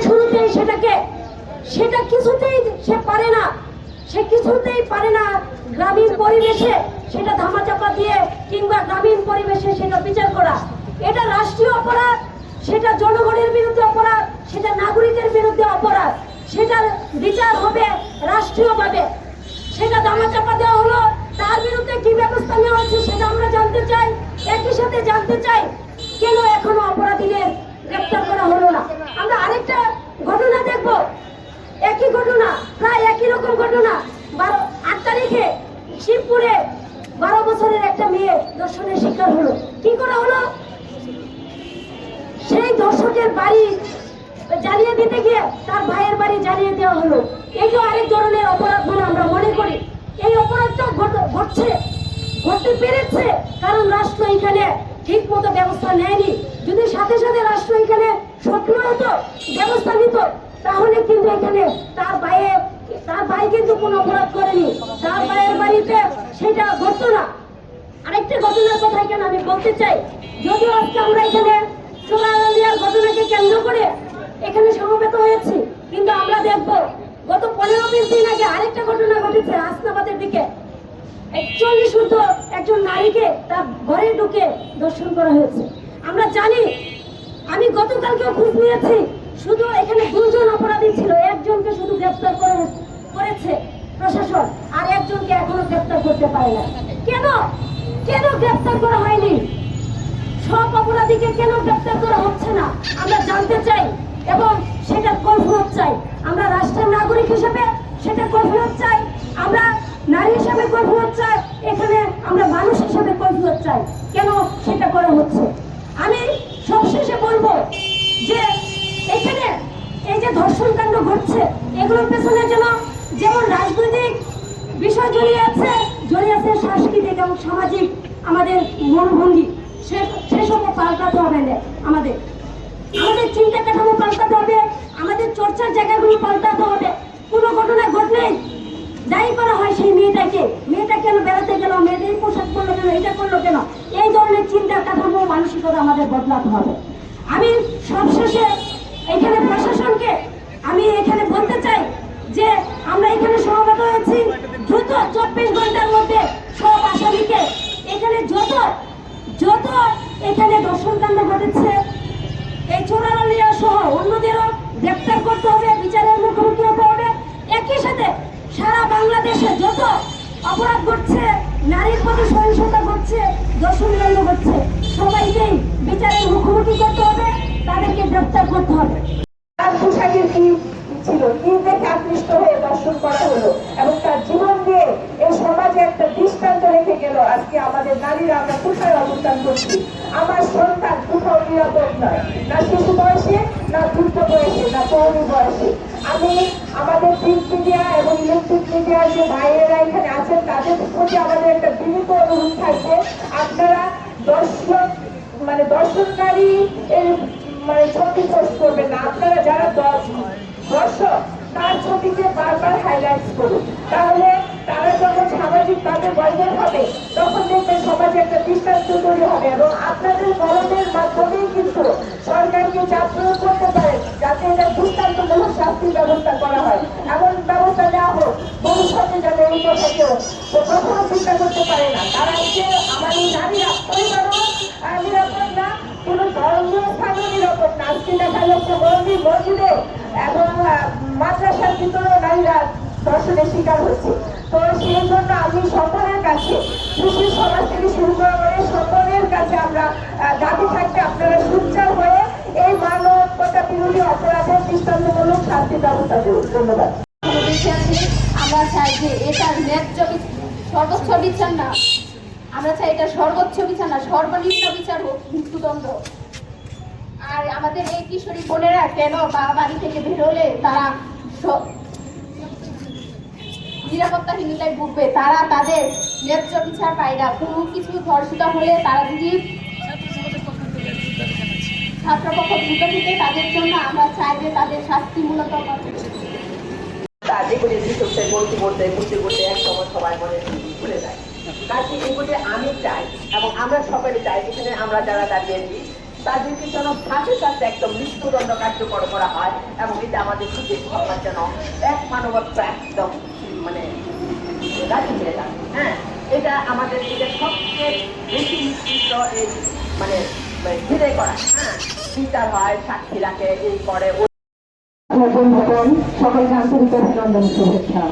শুরুতেই সেটা কিছুতেই সে পারে না, সে কিছুতেই পারে না গ্রামীণ পরিবেশে সেটা ধামাচাপা দিয়ে কিংবা গ্রামীণ পরিবেশে সেটা বিচার করা। এটা রাষ্ট্রীয় অপরাধ, সেটা জনগণের বিরুদ্ধে অপরাধ, সেটা নাগরিকের বিরুদ্ধে অপরাধ, সেটার বিচার হবে রাষ্ট্রীয়ভাবে। সেটা ধামাচাপা দেওয়া হলো, তার বিরুদ্ধে কি ব্যবস্থা নেওয়া হচ্ছে সেটা আমরা জানতে চাই। একই সাথে জানতে চাই কেন এখনো অপরাধীদের গ্রেপ্তার করা হলো না। আমরা আরেকটা ঘটনা দেখব, একই ঘটনা, প্রায় একই রকম ঘটনা। 8 তারিখে শিবপুরে 12 বছরের একটা মেয়ে ধর্ষণের শিকার হলো। কি করা হলো? সেই ধর্ষকের বাড়ি জ্বালিয়ে দিতে গিয়ে তার ভাইয়ের বাড়ি জ্বালিয়ে দেওয়া হলো। এই যে আরেক ধরনের অপরাধ বলে আমরা মনে করি। এই অপরাধটা ঘটতে পেরেছে কারণ রাষ্ট্র এখানে ঠিক মতো ব্যবস্থা নেয়নি। যদি সাথে সাথে রাষ্ট্র এখানে সক্রিয় হতো, ব্যবস্থা নিত, তাহলে কিন্তু এখানে তার ভাই কিন্তু কোনো অপরাধ করেনি, তার ভাইয়ের বাড়িতে সেটা ঘটতো না। আরেকটা ঘটনার কথা এখানে আমি বলতে চাই। যদিও আজকে আমরা এখানে চোরালিয়ার ঘটনাকে কেন্দ্র করে এখানে সমবেত হয়েছি, কিন্তু আমরা দেখব গত 15-20 দিন আগে আরেকটা ঘটনা ঘটেছে হাসনাবাদের দিকে। 41 ঊর্ধ্ব একজন নারীকে তার ঘরে ঢুকে ধর্ষণ করা হয়েছে। আমরা জানি, আমি গতকালকেও খোঁজ নিয়েছি, শুধু এখানে 2 জন অপরাধী ছিল, একজনকে শুধু গ্রেপ্তার করেছে প্রশাসন, আর একজনকে এখনো গ্রেপ্তার করতে পারে না। কেন গ্রেপ্তার করা হয়নি? সব অপরাধীকে কেন গ্রেপ্তার করা হচ্ছে না আমরা জানতে চাই, এবং সেটা কৈফিয়ত চাই। আমরা রাষ্ট্রের নাগরিক হিসেবে সেটা কৈফিয়ত চাই, আমরা নারী হিসেবে কৈফিয়ত চাই, এখানে আমরা মানুষ হিসেবে কৈফিয়ত চাই কেন সেটা করা হচ্ছে। আমি সবশেষে বলবো যে এখানে এই যে ধর্ষণ কাণ্ড ঘটছে, এগুলোর পেছনে যেমন রাজনৈতিক বিষয় জড়িয়ে আছে সাংস্কৃতিক এবং সামাজিক আমাদের মনোভঙ্গি, সেসব পাল্টাতে হবে। আমাদের চিন্তা কাঠামো পাল্টাতে হবে, আমাদের চর্চার জায়গাগুলো পাল্টাতে হবে। কোনো ঘটনা ঘটলেই দায়ী করা হয় সেই মেয়েটা কেন বেড়াতে গেল, মেয়েদের পোশাক করলো কেন, এটা করলো কেন, এই ধরনের চিন্তা কাঠামো মানসিকতা আমাদের বদলাতে হবে। আমি সবশেষে এখানে প্রশাসনকে আমি এখানে বলতে চাই যে আমরা এখানে সমবেত হয়েছি, দ্রুত 24 ঘন্টার মধ্যে সব আসামিকে এখানে যত এখানে ধর্ষণকাণ্ড ঘটেছে এই চোরালিয়া সহ অন্যদেরও গ্রেপ্তার করতে হবে, বিচারের মুখোমুখি হতে হবে। একই সাথে সারা বাংলাদেশে যত অপরাধ ঘটছে, নারীর প্রতি সহিংসতা ঘটছে, ধর্ষণকাণ্ড ঘটছে, সবাইকেই বিচারের মুখোমুখি করতে হবে, তাদেরকে গ্রেপ্তার করতে হবে। তার পোশাকের কি ছিল, কি দেখে আকৃষ্ট হয়ে দর্শন করা হলো, এবং তার জীবন দিয়ে এই সমাজে একটা দৃষ্টান্ত রেখে গেল। আজকে আমাদের নারীরা আমরা কোথায় অবস্থান করছি? আমার সন্তান কোথাও নিরাপদ নয়, না শিশু বয়সে, না বৃদ্ধ বয়সে, না তরুণী বয়সে। আমি আমাদের প্রিন্ট মিডিয়া এবং ইলেকট্রিক মিডিয়ার যে ভাইয়েরা এখানে আছেন, তাদের প্রতি আমাদের একটা বিনীত অনুরোধ থাকবে, আপনারা দর্শনকারী ছবি পোস্ট করবেন না। আপনারা যারা দর্শক তার ছবিকে বারবার হাইলাইট করুন, তাহলে তারা যখন সামাজিকভাবে ভাইরাল হবে তখন দেখবেন সমাজে একটা দৃষ্টান্ত তৈরি হবে, এবং আপনাদের কলমের মাধ্যমেই কিন্তু সরকারকে চাপ প্রয়োগ করতে পারে যাতে এটা দৃষ্টান্তমূলক শাস্তির ব্যবস্থা করা হয়, এমন ব্যবস্থা নেওয়া হোক ভবিষ্যতে যাতে এই কথা কেউ কখনো চিন্তা করতে পারে না। তারা যে আমাদের নারীরা পরিবারও নিরাপদ না, কোনো ধর্মীয় স্থানও নিরাপদ না। আজকে দেখা যাচ্ছে মন্দির মসজিদে এবং মাদ্রাসার ভিতরেও নারীরা ধর্ষণের শিকার হচ্ছে। তো সেই জন্য আমি সকলের কাছে, সুশীল সমাজ থেকে শুরু করে সকলের কাছে আমরা দাবি থাকবে, আপনারা সোচ্চার হয়ে এই মানবতা বিরোধী অপরাধের দৃষ্টান্তমূলক শাস্তির ব্যবস্থা করুন। ধন্যবাদ। আমরা চাই যে এটা ন্যায্য সর্বোচ্চ বিচার না, আমরা চাই এটা সর্বোচ্চ বিচার না, সর্বনিম্ন বিচার হোক, মৃত্যুদণ্ড। আর আমাদের এই কিশোরী বোনেরা কেন বাড়ি থেকে বেরোলে তারা নিরাপত্তাহীনতায় ভুগবে, তারা তাদের ন্যায্য বিচার পায় না। কোনো কিছু ধর্ষিত হলে তারা যদি ছাত্রপক্ষ দ্রুত থেকে তাদের জন্য আমরা চাই যে তাদের শাস্তিমূলক যেগুলি বলতে বলতে এক সময় সবাই মনে ভুলে যায়। কাজে এগুলি আমি চাই এবং আমরা সকলে চাই, এখানে আমরা যারা দাঁড়িয়েছি তাদেরকে যেন সাথে সাথে একদম মৃত্যুদণ্ড কার্যকর করা হয় এবং এটা আমাদের সুযোগ সমাজ যেন এক মানবত্ব একদম মানে রাজি হয়ে যায়। হ্যাঁ, এটা আমাদের এটা সবচেয়ে বেশি নিশ্চিত এই মানে ঘিরে করা। হ্যাঁ, বিচার হয়, সাক্ষী রাখে, এই করে। বন্ধুগণ, সকলকে আন্তরিক অভিনন্দন, শুভেচ্ছা।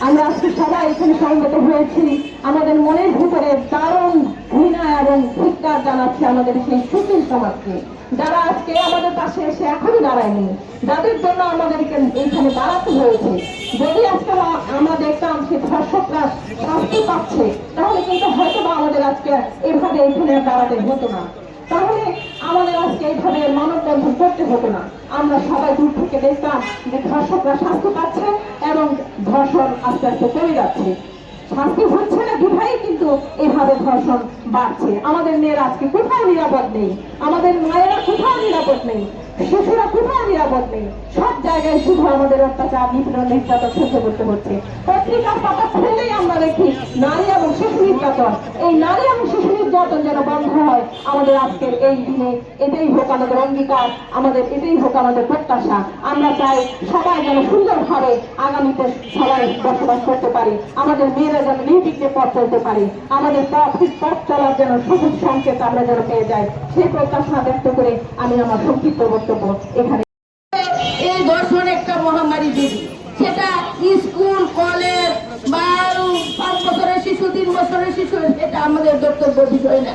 আমরা আজকে সবাই এখানে সমবেত হয়েছি আমাদের মনের ভিতরে দারুণ ঘৃণা এবং ধিক্কার জানাচ্ছে আমাদের সেই সুশীল সমাজকে, যারা আজকে আমাদের পাশে এসে এখনই দাঁড়ায়নি, যাদের জন্য আমাদেরকে এইখানে দাঁড়াতে হয়েছে। যদি আজকে আমরা দেখতাম সে ধর্ষকরা শাস্তি পাচ্ছে, তাহলে কিন্তু হয়তো বা আমাদের আজকে এভাবে এখানে দাঁড়াতে হতো না, তাহলে আমাদের আজকে এইভাবে মানববন্ধন করতে হতো না। আমরা সবাই দূর থেকে দেখতাম যে ধর্ষকরা শাস্তি পাচ্ছে এবং ধর্ষণ আস্তে আস্তে কমে যাচ্ছে। শাস্তি হচ্ছে না বিধায় কিন্তু এভাবে ধর্ষণ বাড়ছে। আমাদের মেয়েরা আজকে কোথাও নিরাপদ নেই, আমাদের মায়েরা কোথাও নিরাপদ নেই, শিশুরা কোথাও নিরাপদ নেই। সব জায়গায় শুধু আমাদের অত্যাচার, নিপীড়ন, নির্যাতন সহ্য করতে হচ্ছে। পত্রিকার পাতা খুললেই আমরা দেখি নারী এবং শিশু নির্যাতন। এই নারী এবং শিশু নির্যাতন যেন বন্ধ হয় আমাদের আজকের এই দিনে, এটাই হোক আমাদের অঙ্গীকার, আমাদের এটাই হোক আমাদের প্রত্যাশা। আমরা চাই সবাই যেন সুন্দরভাবে আগামীতে সবাই বসবাস করতে পারি, আমাদের মেয়েরা যেন নির্বিঘ্নে পথ চলতে পারে, আমাদের পথ চলার যেন সবুজ সংকেত আমরা যেন পেয়ে যাই, সেই প্রত্যাশা ব্যক্ত করে আমি আমার সংক্ষিপ্ত বক্তব্য এখানে। এই ধর্ষণ একটা মহামারী দেবী, সেটা স্কুল, কলেজ বা 5 বছরের শিশু, 3 বছরের শিশু, এটা আমাদের বক্তব্য বিষয় না।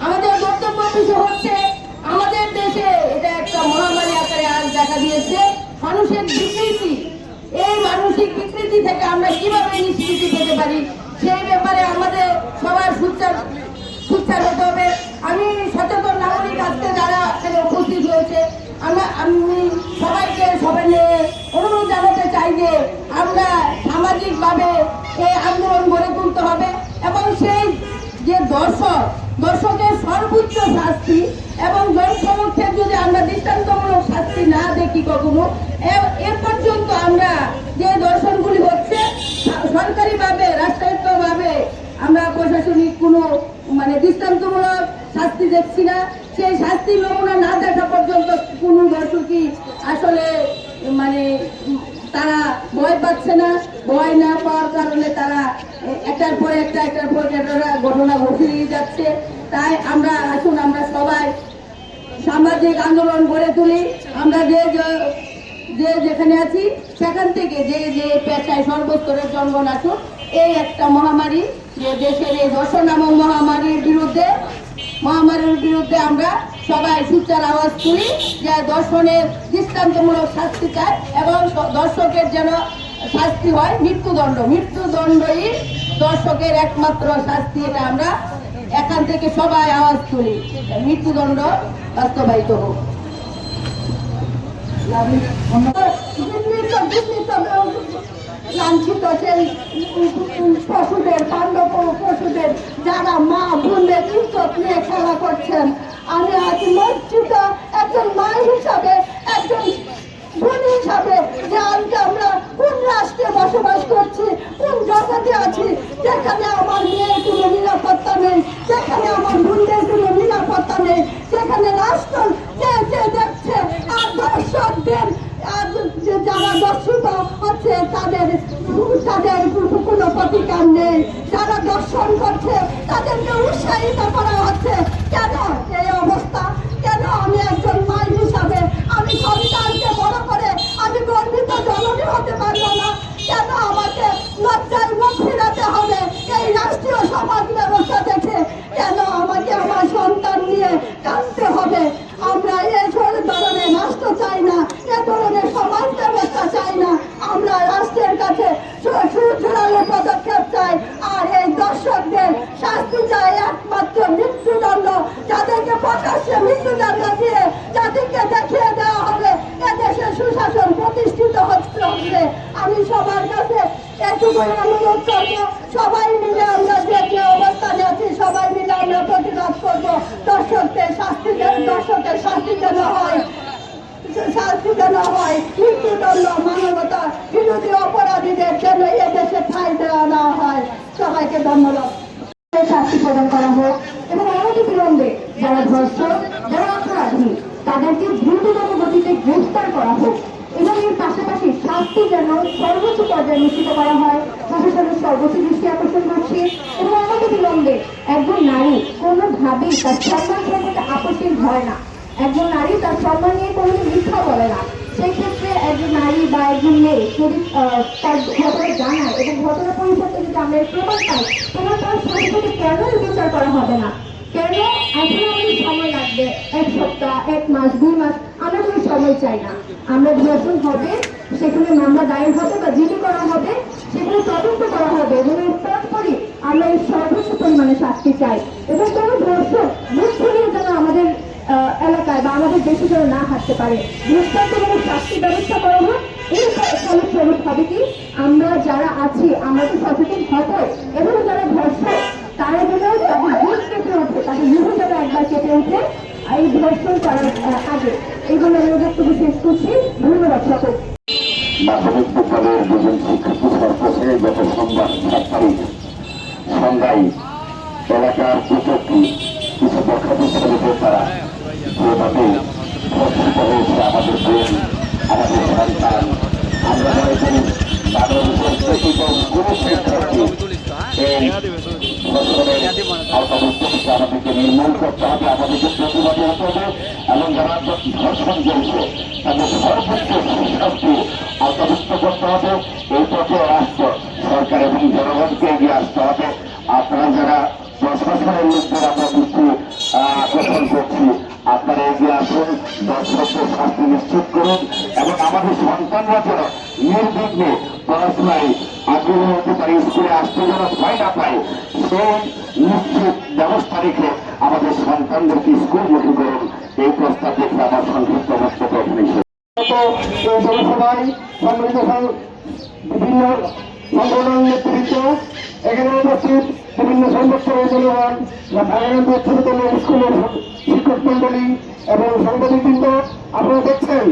আমাদের বক্তব্য বিষয় হচ্ছে আমাদের দেশে এটা একটা মহামারী আকারে আজ দেখা দিয়েছে। মানুষের বিকৃতি, এই মানসিক বিকৃতি থেকে আমরা কিভাবে নিষ্কৃতি পেতে পারি সেই ব্যাপারে আমাদের সবার সুচার হতে হবে। আমি সচেতন নাগরিক আজকে যারা এখানে উপস্থিত হয়েছে, আমি সবাইকে সবাই নিয়ে অনুরোধ জানাতে চাই যে আমরা সামাজিকভাবে এই আন্দোলন গড়ে তুলতে হবে এবং সেই যে দর্শকের সর্বোচ্চ শাস্তি এবং জনসমক্ষে যদি আমরা দৃষ্টান্তমূলক শাস্তি না দেখি কখনো, এর পর্যন্ত আমরা যে দর্শনগুলি হচ্ছে সরকারিভাবে, রাষ্ট্রায়ত্তভাবে আমরা প্রশাসনিক কোনো মানে দৃষ্টান্তমূলক শাস্তি দেখছি না। সেই শাস্তির নমুনা না দেখা পর্যন্ত কোনো দর্শকই আসলে মানে তারা ভয় পাচ্ছে না। ভয় না পাওয়ার কারণে তারা একটার পর একটা ঘটনা ঘটিয়ে যাচ্ছে। তাই আমরা আসুন আমরা সবাই সামাজিক আন্দোলন গড়ে তুলি। আমরা যেখানে আছি সেখান থেকে যে পেশায় সর্বস্তরের জনগণ আসুন, এই একটা মহামারী, যে দেশের এই ধর্ষণ নামক মহামারীর বিরুদ্ধে আমরা সবাই সুচার আওয়াজ তুলি যে ধর্ষণের দৃষ্টান্তমূলক শাস্তি চাই এবং দর্শকের যেন শাস্তি হয় মৃত্যুদণ্ডই দর্শকের একমাত্র শাস্তি। এটা আমরা এখান থেকে সবাই আওয়াজ তুলি, মৃত্যুদণ্ড বাস্তবায়িত হোক। লাঞ্ছিত সেই পশুদের, পাণ্ডব পশুদের যারা মা বোনদের ইজ্জত নিয়ে খেলা করছেন, আমি আজ লজ্জিত একজন মা হিসাবে, একজন বোন হিসাবে, যে আজকে আমরা কোন রাষ্ট্রে বসবাস করছি, কোন জগতে আছি, যেখানে আমার মেয়ের কোনো নিরাপত্তা নেই, যেখানে আমার বোনদের কোনো নিরাপত্তা নেই, যেখানে রাষ্ট্র দেখছে আর দর্শকদের যারা দর্শিত হচ্ছে তাদের কোনো প্রতিকার নেই, যারা দর্শন করছে তাদেরকে উৎসাহিত করা হচ্ছে। কেন এই অবস্থা? কেন আমি একজন মা হিসাবে আমি সন্তানকে বড় করে আমি গর্বিত জননী হতে পারবো না? কেন আমাকে লজ্জায় মুখ ফিরাতে হবে এই রাষ্ট্রীয় সমাজ ব্যবস্থা দেখে? কেন আমাকে আমার সন্তান নিয়ে কাঁদতে হবে? আমরা এ ধরনের রাষ্ট্র চাই না, এ ধরনের সমাজ ব্যবস্থা চাই না। আমরা রাষ্ট্রের কাছে সুজোরালো পদক্ষেপ চাই আর এই দর্শকদের শাস্তি চাই একমাত্র মৃত্যুদণ্ড, যাদেরকে প্রকাশ্যে মৃত্যুদণ্ড দিয়ে জাতিকে দেখিয়ে দেওয়া হবে এদেশে সুশাসন প্রতিষ্ঠিত হচ্ছে। আমি সবার কাছে এটুকু অনুরোধ করবো, সবাই মিলে আমরা যে অবস্থানে আছি সবাই মিলে আমরা প্রতিবাদ করবো। দর্শকদের শাস্তি যেন হয়, মৃত্যুদণ্ড মানবতা বিরোধী অপরাধীদের যেন এদেশে ঠাঁই দেওয়া না হয়। সবাইকে ধন্যবাদ। শাস্তি প্রদান করা হোক এবং অনতিবিলম্বে যারা ধর্ষক, যারা অপরাধ, তাদেরকে দ্রুততম গতিতে গ্রেফতার করা হোক এবং এর পাশাপাশি শাস্তি যেন সর্বোচ্চ পর্যায়ে নিশ্চিত করা হয়। প্রশাসনের সর্বোচ্চ দৃষ্টি আকর্ষণ করছি এবং আমাদের বিলম্বে একজন নারী কোনোভাবেই তার সম্মান সম্পর্কে আপোষহীন হয় না। একজন নারী তার সম্মান নিয়ে কোনোদিন মিথ্যা বলে না। সেই ক্ষেত্রে একজন নারী বা একজন মেয়ে যদি তার ঘটনা জানায় এবং ঘটনা পরিবর্তে যদি আমরা এর প্রমাণ পাই, তোমার তার সাথে সাথে কেন এর বিচার করা হবে না? কেন এখন আমাদের সময় লাগবে? 1 সপ্তাহ, 1 মাস, 2 মাস, আমরা কোনো সময় চাই না। আমরা ধর্ষণ হবে, সেখানে মামলা দায়ের হবে বা জিডি করা হবে, সেখানে তদন্ত করা হবে এবং এর পরপরই আমরা এর সর্বোচ্চ পরিমাণে শাস্তি চাই এবং কোনো ধর্ষণ মুখ ছড়িয়ে যেন আমাদের এলাকায় বা আমাদের দেশে যেন না হাঁটতে পারে। দৃষ্টান্তমূলক শাস্তি ব্যবস্থা করা হোক। এই ফলস্বরূপ হবে কি, আমরা যারা আছি আমরা তো সচেতন হবো এবং যারা ধর্ষণ তারা যেন তাদের বুক কেটে ওঠে, তাদের মুখ যেন একবার কেটে ওঠে এই ধর্ষণ করার আগে। এই জন্য আমি বক্তব্য শেষ করছি। ধন্যবাদ সকল। মাধ্যমিক বিদ্যালয়ের দুজন শিক্ষার্থী সর্বশেষে গত সোমবার 7 তারিখ সন্ধ্যায় এলাকার কুচক্রি কিছু বখাতে ছেলেদের দ্বারা যেভাবে ধর্ষিত হয়েছে আমাদের বোন, আমাদের সন্তান, আমরা মনে করি বাংলাদেশের প্রতিটি কোনো শিক্ষার্থী এই ধর্ষণের আওতাভুক্ত থেকে আমাদেরকে নির্মূল করতে হবে, আমাদেরকে প্রতিবাদী হতে হবে এবং যারা ধর্ষণ চলছে তাদের সর্বোচ্চ শাস্তি আওতাভুক্ত করতে হবে। এই পথে রাষ্ট্র সরকার এবং জনগণকে এগিয়ে আসতে হবে। আপনারা যারা প্রশাসনের লোকদের আমরা দৃষ্টি আকর্ষণ করছি, আপনারা এগিয়ে আসুন, দর্শকদের শাস্তি নিশ্চিত করুন এবং আমাদের সন্তানরা যেন নির্বিঘ্নে পড়াশোনায় আগ্রহী হতে পারে, স্কুলে আসতে যেন ভয় না পায়, সেই নিশ্চিত ব্যবস্থা রেখে আমাদের সন্তানদেরকে স্কুলমুখী করুন। এই প্রস্তাব দেখে আমার সংক্ষিপ্ত বক্তব্য এখানে শেষ। এই জনসভায় সম্মিলিত বিভিন্ন সংগঠনের নেতৃত্ব, এখানে উপস্থিত বিভিন্ন সংগঠনের জনগণ, ভাগানন্দ ছোটতম স্কুলের শিক্ষক মন্ডলী এবং সাংবাদিকবৃন্দ, আপনারা দেখছেন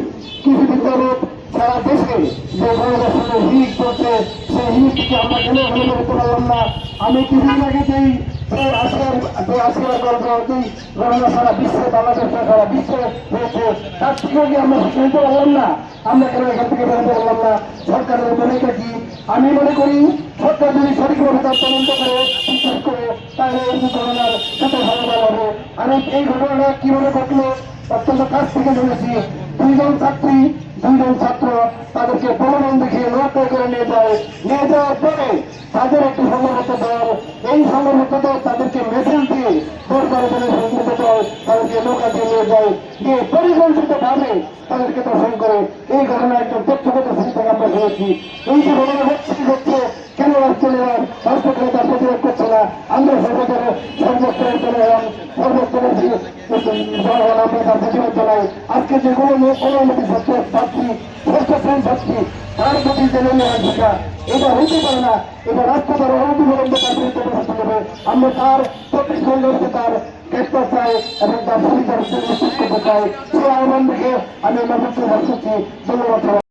কিছুদিন যাবৎ সারা দেশে যে গণধর্ষণের হিট চলছে, সেই হিটকে আমরা কেন ভালো করতে পারলাম না? আমি কিছুদিন আগে যে আসিয়ার গল্প ঘটনা সারা বিশ্বে, বাংলাদেশ সারা বিশ্বে হয়েছে, তার থেকেও কি আমরা শিখতে পারলাম না? আমরা কেন এখান থেকে বেরোতে পারলাম না? সরকারের ভূমিকা কি? আমি মনে করি সরকার যদি সঠিকভাবে তার তদন্ত করে বিশ্বাস করে তাহলে এই ঘটনার সাথে ভালো হবে। আমি এই ঘটনাটা কিভাবে ঘটলো অত্যন্ত কাছ থেকে জেনেছি। 2 জন ছাত্রী, 2 জন ছাত্র তাদেরকে প্রলোভন দেখিয়ে নৌকা করে নিয়ে যাওয়ার পরে তাদের একটি সংঘবদ্ধ দল, এই সংঘবদ্ধ দল তাদেরকে মেশিন দিয়ে দরকারে বলে সংঘবদ্ধ দল তাদেরকে নৌকা দিয়ে নিয়ে যায়, গিয়ে পরিকল্পিতভাবে তাদেরকে দর্শন করে। এই ঘটনা একজন তথ্যগত থেকে আমরা শুনেছি। এই যে ঘটনা হচ্ছে কেন রাষ্ট্রীয় রাষ্ট্রকে তার প্রতিরোধ করছে না? আমরা সর্বস্তরের জনগণ, সর্বস্তরের জনগণ আমরা তার প্রতিরোধ জানাই। আজকে যে কোনো অনুমতি ছাত্রী, ষষ্ঠ শ্রেণীর ছাত্রী, তার প্রতি জেনে নেওয়ার শিক্ষা, এটা হইতে পারে না। এটা রাষ্ট্র তার অনতিবিলম্বে তার বিরুদ্ধে ব্যবস্থা নেবে। আমরা তার প্রত্যেক সংঘর্ষে তার গ্রেপ্তার চাই এবং তার সুবিধার নিশ্চিত করতে চাই। সেই আহ্বান দেখে আমি আমার বক্তব্য করছি। ধন্যবাদ।